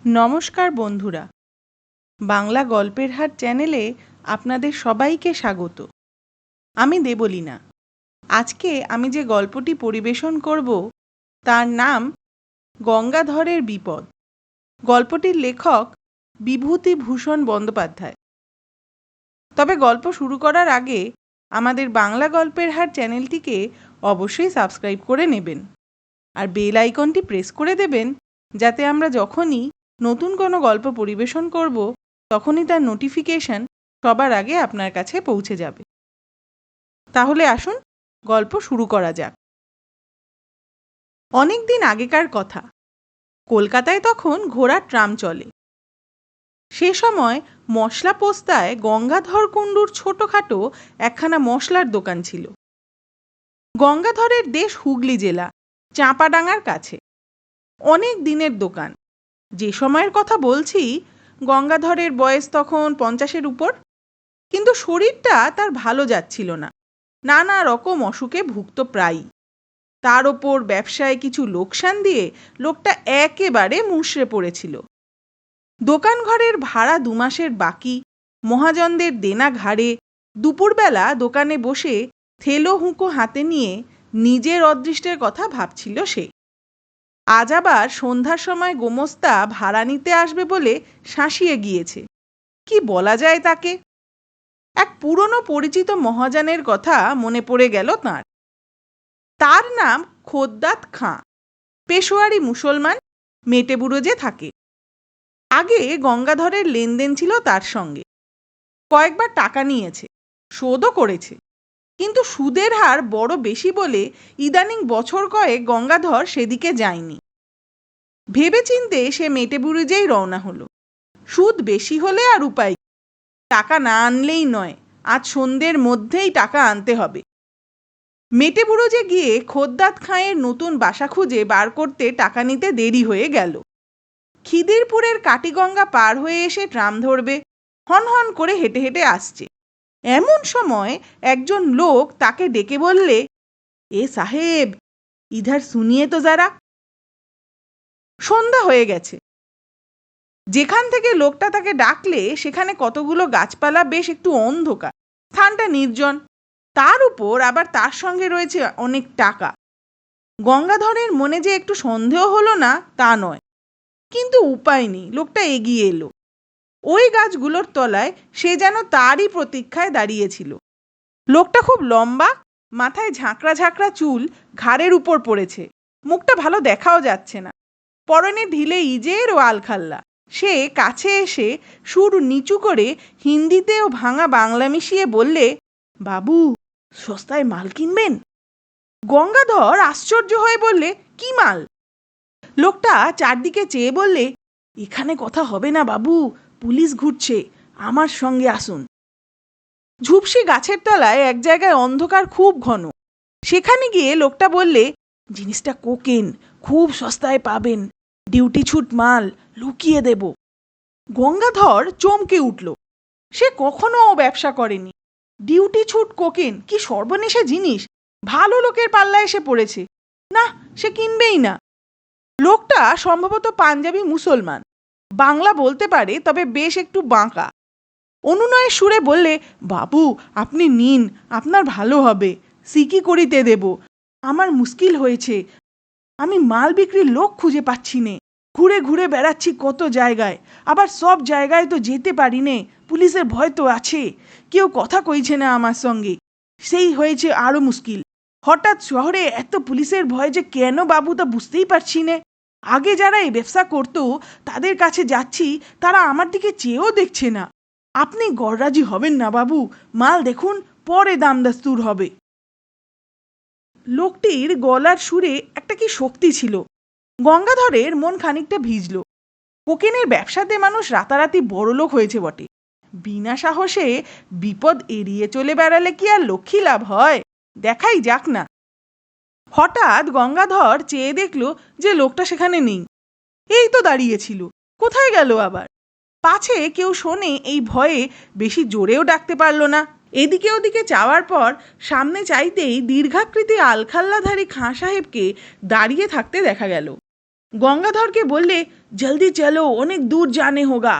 নমস্কার বন্ধুরা, বাংলা গল্পের হাট চ্যানেলে আপনাদের সবাইকে স্বাগত। আমি দেবলীনা। আজকে আমি যে গল্পটি পরিবেশন করব তার নাম গঙ্গাধরের বিপদ। গল্পটির লেখক বিভূতিভূষণ বন্দ্যোপাধ্যায়। তবে গল্প শুরু করার আগে আমাদের বাংলা গল্পের হাট চ্যানেলটিকে অবশ্যই সাবস্ক্রাইব করে নেবেন আর বেল আইকনটি প্রেস করে দেবেন, যাতে আমরা যখনই নতুন কোনো গল্প পরিবেশন করব তখনই তার নোটিফিকেশন সবার আগে আপনার কাছে পৌঁছে যাবে। তাহলে আসুন গল্প শুরু করা যাক। অনেক দিন আগেকার কথা। কলকাতায় তখন ঘোড়ার ট্রাম চলে। সে সময় মশলা পোস্তায় গঙ্গাধর কুণ্ডুর ছোটোখাটো একখানা মশলার দোকান ছিল। গঙ্গাধরের দেশ হুগলি জেলা, চাঁপাডাঙ্গার কাছে। অনেক দিনের দোকান। যে সময়ের কথা বলছি, গঙ্গাধরের বয়স তখন 50-এর উপর। কিন্তু শরীরটা তার ভালো যাচ্ছিল না। নানা রকম অসুখে ভুগত প্রায়ই। তার ওপর ব্যবসায় কিছু লোকসান দিয়ে লোকটা একেবারে মুষড়ে পড়েছিল। দোকান ঘরের ভাড়া 2 মাসের বাকি, মহাজনদের দেনা ঘাড়ে, দুপুরবেলা দোকানে বসে থেলো হুঁকো হাতে নিয়ে নিজের অদৃষ্টের কথা ভাবছিল সে। আজ আবার সন্ধ্যার সময় গোমস্তা ভাড়া নিতে আসবে বলে শাঁসিয়ে গিয়েছে। কি বলা যায় তাকে? এক পুরনো পরিচিত মহাজনের কথা মনে পড়ে গেল তাঁর। তার নাম খোদ্দাত খাঁ, পেশোয়ারি মুসলমান, মেটেবুরুজে থাকে। আগে গঙ্গাধরের লেনদেন ছিল তার সঙ্গে। কয়েকবার টাকা নিয়েছে, শোধও করেছে। কিন্তু সুদের হার বড় বেশি বলে ইদানিং বছর কয়েক গঙ্গাধর সেদিকে যায়নি। ভেবেচিন্তে সে মেটেবুরুজেই রওনা হলো। সুদ বেশি হলে আর উপায়, টাকা না আনলেই নয়, আজ সন্ধ্যের মধ্যেই টাকা আনতে হবে। মেটেবুরুজে গিয়ে খোদ্দাত খাঁয়ের নতুন বাসা খুঁজে বার করতে টাকা নিতে দেরি হয়ে গেল। খিদিরপুরের কাটিগঙ্গা পার হয়ে এসে ট্রাম ধরবে, হন হন করে হেঁটে হেঁটে আসছে। এমন সময় একজন লোক তাকে ডেকে বললে, এ সাহেব, ইধার শুনিয়ে তো যারা। সন্ধ্যা হয়ে গেছে। যেখান থেকে লোকটা তাকে ডাকলে সেখানে কতগুলো গাছপালা, বেশ একটু অন্ধকার, স্থানটা নির্জন। তার উপর আবার তার সঙ্গে রয়েছে অনেক টাকা। গঙ্গাধরের মনে যে একটু সন্দেহ হলো না তা নয়, কিন্তু উপায় নেই। লোকটা এগিয়ে এলো। ওই গাছগুলোর তলায় সে যেন তারই প্রতীক্ষায় দাঁড়িয়েছিল। লোকটা খুব লম্বা, মাথায় ঝাঁকড়া ঝাঁকড়া চুল ঘাড়ের উপর পড়েছে, মুখটা ভালো দেখাও যাচ্ছে না। পরনে ঢিলে ইজের ও আলখাল্লা। সে কাছে এসে সুর নিচু করে হিন্দিতে ও ভাঙা বাংলা মিশিয়ে বললে, বাবু, সস্তায় মাল কিনবেন? গঙ্গাধর আশ্চর্য হয়ে বললে, কি মাল? লোকটা চারদিকে চেয়ে বললে, এখানে কথা হবে না বাবু, পুলিশ ঘুরছে, আমার সঙ্গে আসুন। ঝুপসি গাছের তলায় এক জায়গায় অন্ধকার খুব ঘন। সেখানে গিয়ে লোকটা বললে, জিনিসটা কোকেন, খুব সস্তায় পাবেন, ডিউটি ছুট মাল, লুকিয়ে দেব। গঙ্গাধর চমকে উঠল। সে কখনো ব্যবসা করেনি। ডিউটি ছুট কোকেন, কি সর্বনেশে জিনিস! ভালো লোকের পাল্লা এসে পড়েছে। না, সে কিনবেই না। লোকটা সম্ভবত পাঞ্জাবি মুসলমান, বাংলা বলতে পারে, তবে বেশ একটু বাঁকা। অনুনয়ের সুরে বললে, বাবু, আপনি নিন, আপনার ভালো হবে, সিকি করিতে দেব। আমার মুশকিল হয়েছে, আমি মাল বিক্রির লোক খুঁজে পাচ্ছি নে। ঘুরে ঘুরে বেড়াচ্ছি কত জায়গায়, আবার সব জায়গায় তো যেতে পারি নে, পুলিশের ভয় তো আছে, কেউ কথা কইছে না আমার সঙ্গে, সেই হয়েছে আরো মুশকিল। হঠাৎ শহরে এত পুলিশের ভয় যে কেন বাবু, তা বুঝতেই পারছি নে। আগে যারা এই ব্যবসা করতো তাদের কাছে যাচ্ছি, তারা আমার দিকে চেয়েও দেখছে না। আপনি গররাজি হবেন না বাবু, মাল দেখুন, পরে দাম দস্তুর হবে। লোকটির গলার সুরে একটা কি শক্তি ছিল। গঙ্গাধরের মন খানিকটা ভিজল। কোকেনের ব্যবসাতে মানুষ রাতারাতি বড়লোক হয়েছে বটে, বিনা সাহসে বিপদ এড়িয়ে চলে বেড়ালে কি আর লক্ষ্মী লাভ হয়? দেখাই যাক না। হঠাৎ গঙ্গাধর চেয়ে দেখল যে লোকটা সেখানে নেই। এই তো দাঁড়িয়েছিল, কোথায় গেল আবার? পাছে কেউ শোনে এই ভয়ে বেশি জোরেও ডাকতে পারল না। এদিকে ওদিকে চাওয়ার পর সামনে চাইতেই দীর্ঘাকৃতি আলখাল্লাধারী খাঁ সাহেবকে দাঁড়িয়ে থাকতে দেখা গেল। গঙ্গাধরকে বললে, জলদি চলো, অনেক দূর জানে হোগা।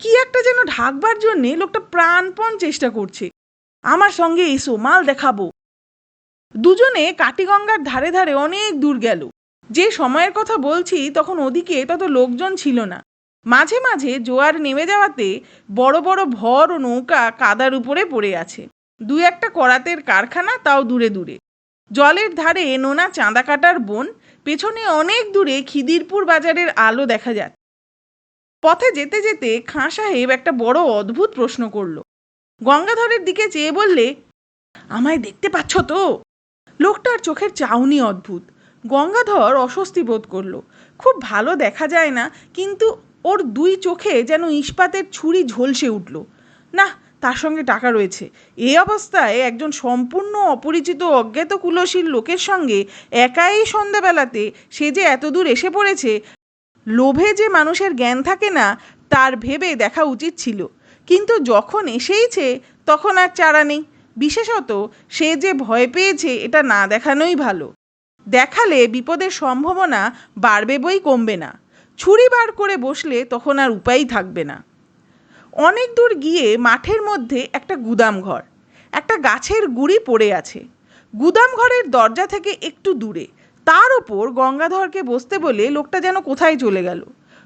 কি একটা যেন ঢাকবার জন্যে লোকটা প্রাণপণ চেষ্টা করছে। আমার সঙ্গে এসো, মাল দেখাবো। দুজনে কাটিগঙ্গার ধারে ধারে অনেক দূর গেল। যে সময়ের কথা বলছি তখন ওদিকে তত লোকজন ছিল না। মাঝে মাঝে জোয়ার নেমে যাওয়াতে বড় বড় ভর ও নৌকা কাদার উপরে পড়ে আছে। দু একটা করাতের কারখানা, তাও দূরে দূরে। জলের ধারে নোনা চাঁদা কাটার বন, পেছনে অনেক দূরে খিদিরপুর বাজারের আলো দেখা যায়। পথে যেতে যেতে খাঁ সাহেব একটা বড় অদ্ভুত প্রশ্ন করল। গঙ্গাধরের দিকে চেয়ে বললে, আমায় দেখতে পাচ্ছ তো? লোকটার চোখের চাউনি অদ্ভুত। গঙ্গাধর অস্বস্তি বোধ করল। খুব ভালো দেখা যায় না, কিন্তু ওর দুই চোখে যেন ইস্পাতের ছুরি ঝলসে উঠল। না, তার সঙ্গে টাকা রয়েছে। এই অবস্থায় একজন সম্পূর্ণ অপরিচিত অজ্ঞাত কুলশীল লোকের সঙ্গে একাই সন্ধ্যাবেলাতে সে যে এতদূর এসে পড়েছে, লোভে যে মানুষের জ্ঞান থাকে না তার ভেবে দেখা উচিত ছিল। কিন্তু যখন এসেইছে তখন আর চারা নেই। বিশেষত সে যে ভয় পেয়েছে এটা না দেখানোই ভালো। দেখালে বিপদের সম্ভাবনা বাড়বে বই কমবে না। ছুরি বার করে বসলে তখন আর উপায়ই থাকবে না। অনেক দূর গিয়ে মাঠের মধ্যে একটা গুদাম ঘর, একটা গাছের গুঁড়ি পড়ে আছে। গুদাম ঘরের দরজা থেকে একটু দূরে, তার ওপর গঙ্গাধরকে বসতে বলে লোকটা যেন কোথায় চলে গেল।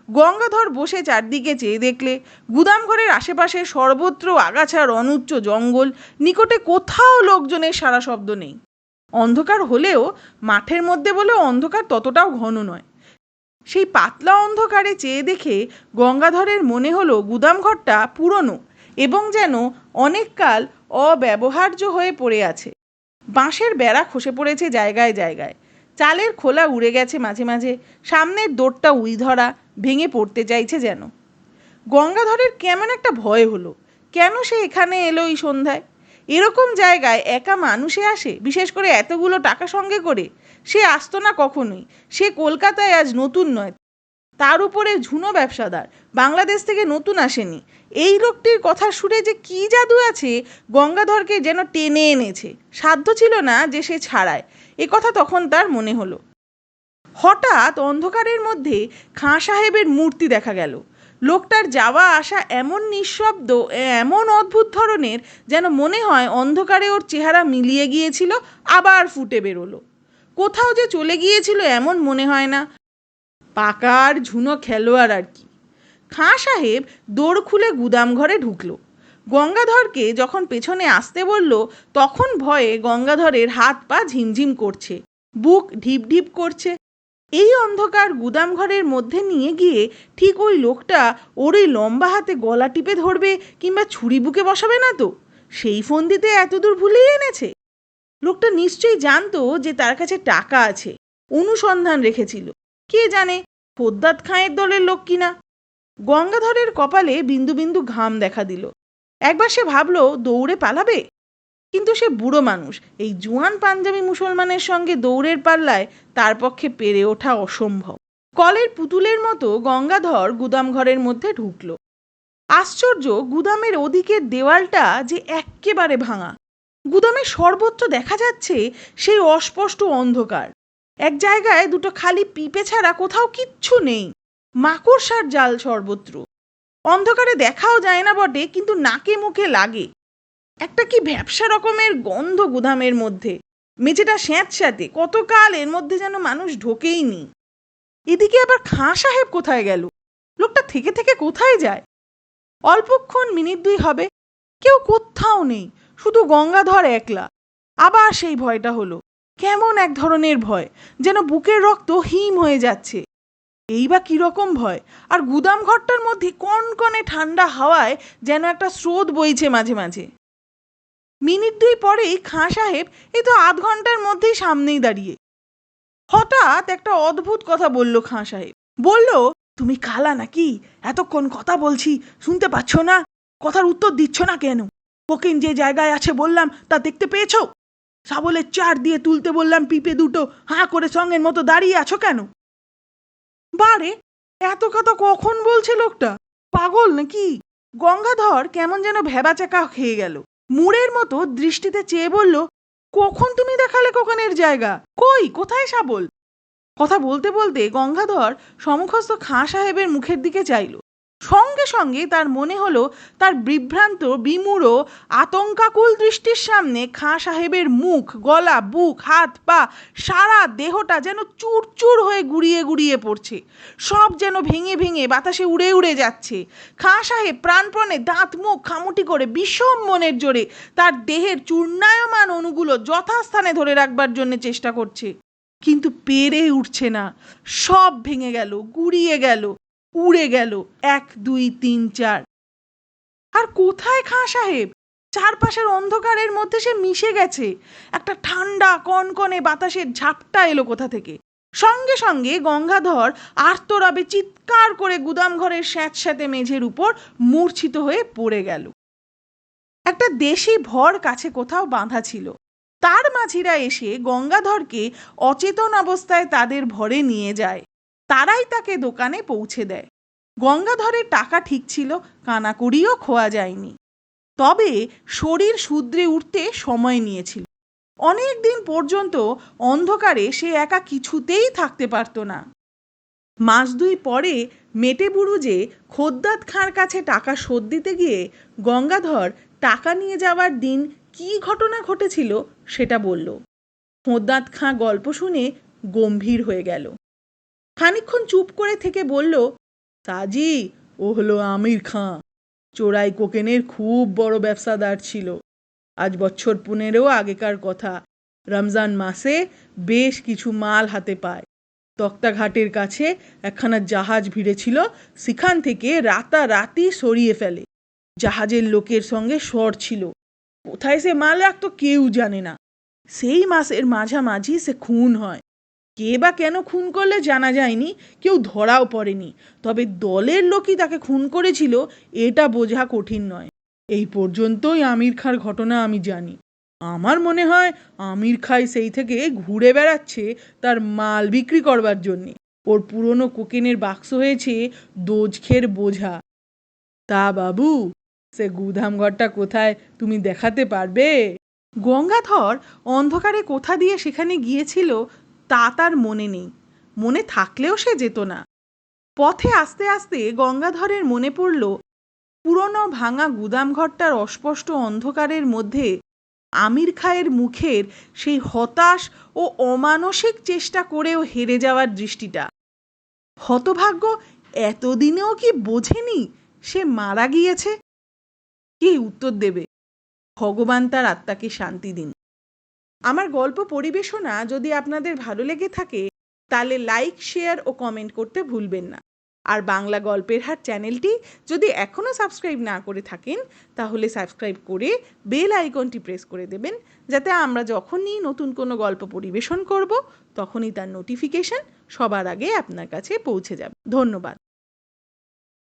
গঙ্গাধর বসে চারদিকে চেয়ে দেখলে গুদাম ঘরের আশেপাশে সর্বত্র আগাছার অনুচ্চ জঙ্গল, নিকটে কোথাও লোকজনের সারা শব্দ নেই। অন্ধকার হলেও মাঠের মধ্যে বলে অন্ধকার ততটাও ঘন নয়। সেই পাতলা অন্ধকারে চেয়ে দেখে গঙ্গাধরের মনে হলো গুদামঘরটা পুরনো এবং যেন অনেককাল অব্যবহার্য হয়ে পড়ে আছে। বাঁশের বেড়া খসে পড়েছে জায়গায় জায়গায়, চালের খোলা উড়ে গেছে মাঝে মাঝে, সামনের দোরটা উই ধরা, ভেঙে পড়তে চাইছে যেন। গঙ্গাধরের কেমন একটা ভয় হলো। কেন সে এখানে এলো এই সন্ধ্যায়? এরকম জায়গায় একা মানুষে আসে, বিশেষ করে এতগুলো টাকা সঙ্গে করে? সে আসতো না কখনোই। সে কলকাতায় আজ নতুন নয়, তার উপরে ঝুনো ব্যবসাদার, বাংলাদেশ থেকে নতুন আসেনি। এই লোকটির কথা সুরে যে কী জাদু আছে, গঙ্গাধরকে যেন টেনে এনেছে। সাধ্য ছিল না যে সে ছাড়ায়। এ কথা তখন তার মনে হলো। হঠাৎ অন্ধকারের মধ্যে খাঁ সাহেবের মূর্তি দেখা গেল। লোকটার যাওয়া আসা এমন নিঃশব্দ, এমন অদ্ভুত ধরনের, যেন মনে হয় অন্ধকারে ওর চেহারা মিলিয়ে গিয়েছিল, আবার ফুটে বেরোলো। কোথাও যে চলে গিয়েছিল এমন মনে হয় না। পাকার ঝুনো খেলোয়াড় আর কি। খাঁ সাহেব দৌড় খুলে গুদাম ঘরে ঢুকলো। গঙ্গাধরকে যখন পেছনে আসতে বলল, তখন ভয়ে গঙ্গাধরের হাত পা ঝিমঝিম করছে, বুক ঢিপ ঢিপ করছে। এই অন্ধকার গুদাম ঘরের মধ্যে নিয়ে গিয়ে ঠিক ওই লোকটা ওর এই লম্বা হাতে গলা টিপে ধরবে কিংবা ছুরি বুকে বসাবে না তো? সেই ফন্দিতে এতদূর ভুলিয়ে এনেছে। লোকটা নিশ্চয়ই জানতো যে তার কাছে টাকা আছে, অনুসন্ধান রেখেছিল। কে জানে খোদ্দাত খাঁয়ের দলের লোক কিনা। গঙ্গাধরের কপালে বিন্দু বিন্দু ঘাম দেখা দিল। একবার সে ভাবলো দৌড়ে পালাবে, কিন্তু সে বুড়ো মানুষ, এই জুয়ান পাঞ্জাবি মুসলমানের সঙ্গে দৌড়ের পাল্লায় তার পক্ষে পেরে ওঠা অসম্ভব। কলের পুতুলের মতো গঙ্গাধর গুদাম ঘরের মধ্যে ঢুকল। আশ্চর্য, গুদামের ওদিকের দেওয়ালটা যে এক্কেবারে ভাঙা। গুদামের সর্বত্র দেখা যাচ্ছে সেই অস্পষ্ট অন্ধকার। এক জায়গায় দুটো খালি পিপে ছাড়া কোথাও কিচ্ছু নেই। মাকড়সার জাল সর্বত্র। অন্ধকারে দেখাও যায় না বটে, কিন্তু নাকে মুখে লাগে। একটা কি ভ্যাপসা রকমের গন্ধ গুদামের মধ্যে। মেঝেটা স্যাঁতস্যাঁতে, কতকাল এর মধ্যে যেন মানুষ ঢোকেই নি। এদিকে আবার খাঁ সাহেব কোথায় গেল? লোকটা থেকে থেকে কোথায় যায়? অল্পক্ষণ মিনিট দুই হবে, কেউ কোথাও নেই, শুধু গঙ্গাধর একলা। আবার সেই ভয়টা হলো। কেমন এক ধরনের ভয়, যেন বুকের রক্ত হিম হয়ে যাচ্ছে। এই বা কিরকম ভয়! আর গুদাম ঘরটার মধ্যে কনকনে ঠান্ডা হাওয়ায় যেন একটা স্রোত বইছে মাঝে মাঝে। মিনিট দুই পরেই খাঁ সাহেব এই তো আধ ঘন্টার মধ্যেই সামনেই দাঁড়িয়ে। হঠাৎ একটা অদ্ভুত কথা বলল খাঁ সাহেব। বলল, তুমি কালা নাকি? এতক্ষণ কথা বলছি, শুনতে পাচ্ছ না? কথার উত্তর দিচ্ছ না কেন? ফকিন যে জায়গায় আছে বললাম তা দেখতে পেয়েছ? শাবলের চার দিয়ে তুলতে বললাম পিপে দুটো, হাঁ করে সঙ্গের মতো দাঁড়িয়ে আছো কেন? বারে, এত কথা কখন বলছে লোকটা? পাগল নাকি? গঙ্গাধর কেমন যেন ভ্যাবাচাকা খেয়ে গেল। মুড়ের মতো দৃষ্টিতে চেয়ে বলল, কখন তুমি দেখালে কোকানের জায়গা? কই, কোথায় শাবল? কথা বলতে বলতে গঙ্গাধর সমুখস্থ খাঁ সাহেবের মুখের দিকে চাইল। সঙ্গে সঙ্গে তার মনে হলো তার বিভ্রান্ত বিমূঢ় আতঙ্কাকুল দৃষ্টির সামনে খাঁ সাহেবের মুখ, গলা, বুক, হাত, পা, সারা দেহটা যেন চুরচুর হয়ে গুড়িয়ে গুড়িয়ে পড়ছে। সব যেন ভেঙে ভেঙে বাতাসে উড়ে উড়ে যাচ্ছে। খাঁ সাহেব প্রাণপণে দাঁত মুখ খামুটি করে বিষম মনের জোরে তার দেহের চূর্ণায়মান অণুগুলো যথাস্থানে ধরে রাখবার জন্য চেষ্টা করছে, কিন্তু পেরে উঠছে না। সব ভেঙে গেল, গুড়িয়ে গেল, উড়ে গেল। 1 2 3 4। আর কোথায় খাঁ সাহেব? চারপাশের অন্ধকারের মধ্যে সে মিশে গেছে। একটা ঠান্ডা কনকনে বাতাসের ঝাপটা এলো কোথা থেকে। সঙ্গে সঙ্গে গঙ্গাধর আর্তরাবে চিৎকার করে গুদাম ঘরের স্যাঁতস্যাঁতে মেঝের উপর মূর্ছিত হয়ে পড়ে গেল। একটা দেশি ভর কাছে কোথাও বাঁধা ছিল। তার মাঝিরা এসে গঙ্গাধরকে অচেতন অবস্থায় তাদের ভরে নিয়ে যায়। তারাই তাকে দোকানে পৌঁছে দেয়। গঙ্গাধরের টাকা ঠিক ছিল, কানাকড়িও খোয়া যায়নি। তবে শরীর শুধরে উঠতে সময় নিয়েছিল। অনেক দিন পর্যন্ত অন্ধকারে সে একা কিছুতেই থাকতে পারত না। মাস 2 পরে মেটে বুড়ুজে খোদ্দাত খাঁর কাছে টাকা শোধ দিতে গিয়ে গঙ্গাধর টাকা নিয়ে যাওয়ার দিন কি ঘটনা ঘটেছিল সেটা বলল। খোদ্দাত খাঁ গল্প শুনে গম্ভীর হয়ে গেল। খানিকক্ষণ চুপ করে থেকে বলল, সাজি, ও হলো আমির খাঁ। চোরাই কোকেনের খুব বড় ব্যবসাদার ছিল। আজ বছর 15 আগেকার কথা। রমজান মাসে বেশ কিছু মাল হাতে পায়। তক্তাঘাটের কাছে একখানা জাহাজ ভিড়েছিল, সেখান থেকে রাতারাতি সরিয়ে ফেলে। জাহাজের লোকের সঙ্গে শর ছিল। কোথায় সে মাল রাখতো কেউ জানে না। সেই মাসের মাঝামাঝি সে খুন হয়। কে বা কেন খুন করলে জানা যায়নি, কেউ ধরাও পড়েনি। তবে দলের লোকই তাকে খুন করেছিল এটা বোঝা কঠিন নয়। এই পর্যন্তই আমির খাঁর ঘটনা আমি জানি। আমার মনে হয় আমির খাই সেই থেকে ঘুরে বেড়াচ্ছে তার মাল বিক্রি করবার জন্যে। ওর পুরনো কোকেনের বাক্স হয়েছে দোজখের বোঝা। তা বাবু, সে গুদামঘরটা কোথায় তুমি দেখাতে পারবে? গঙ্গাধর অন্ধকারে কোথা দিয়ে সেখানে গিয়েছিল তা তার মনে নেই। মনে থাকলেও সে যেত না। পথে আস্তে আস্তে গঙ্গাধরের মনে পড়ল পুরনো ভাঙা গুদামঘরটার অস্পষ্ট অন্ধকারের মধ্যে আমির খায়ের মুখের সেই হতাশ ও অমানসিক চেষ্টা করেও হেরে যাওয়ার দৃষ্টিটা। হতভাগ্য এতদিনেও কি বোঝেনি সে মারা গিয়েছে? কে উত্তর দেবে? ভগবান তার আত্মাকে শান্তি দিন। আমার গল্প পরিবেশনা যদি আপনাদের ভালো লেগে থাকে তাহলে লাইক, শেয়ার ও কমেন্ট করতে ভুলবেন না। আর বাংলা গল্পের হাট চ্যানেলটি যদি এখনও সাবস্ক্রাইব না করে থাকেন তাহলে সাবস্ক্রাইব করে বেল আইকনটি প্রেস করে দেবেন, যাতে আমরা যখনই নতুন কোনো গল্প পরিবেশন করব তখনই তার নোটিফিকেশন সবার আগে আপনার কাছে পৌঁছে যাবে। ধন্যবাদ।